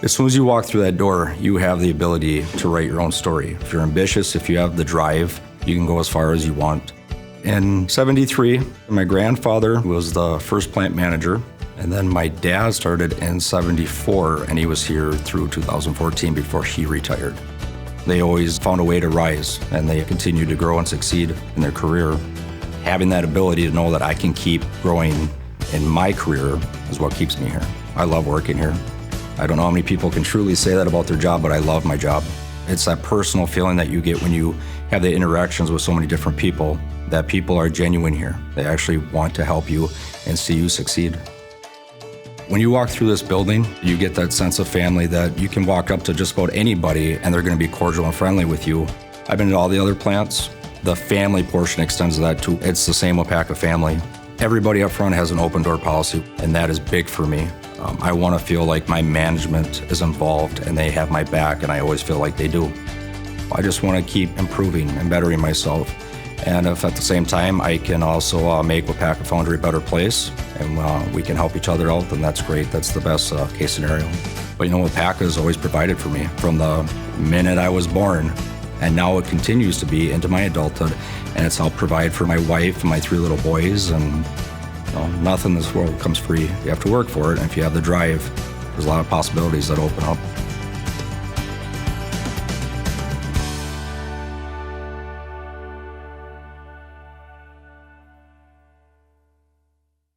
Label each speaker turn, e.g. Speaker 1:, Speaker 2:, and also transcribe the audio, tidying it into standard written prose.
Speaker 1: As soon as you walk through that door, you have the ability to write your own story. If you're ambitious, if you have the drive, you can go as far as you want. In '73, my grandfather was the first plant manager, and then my dad started in '74, and he was here through 2014 before he retired. They always found a way to rise, and they continued to grow and succeed in their career. Having that ability to know that I can keep growing in my career is what keeps me here. I love working here. I don't know how many people can truly say that about their job, but I love my job. It's that personal feeling that you get when you have the interactions with so many different people, that people are genuine here. They actually want to help you and see you succeed. When you walk through this building, you get that sense of family that you can walk up to just about anybody and they're going to be cordial and friendly with you. I've been to all the other plants. The family portion extends to that too. It's the same Wapaka family. Everybody up front has an open door policy, and that is big for me. I want to feel like my management is involved and they have my back, and I always feel like they do. I just want to keep improving and bettering myself. And if at the same time I can also make Wapaka Foundry a better place and we can help each other out, then that's great. That's the best case scenario. But you know, Wapaka has always provided for me from the minute I was born, and now it continues to be into my adulthood. And it's helped provide for my wife and my 3 little boys. And you know, nothing in this world comes free. You have to work for it, and if you have the drive, there's a lot of possibilities that open up.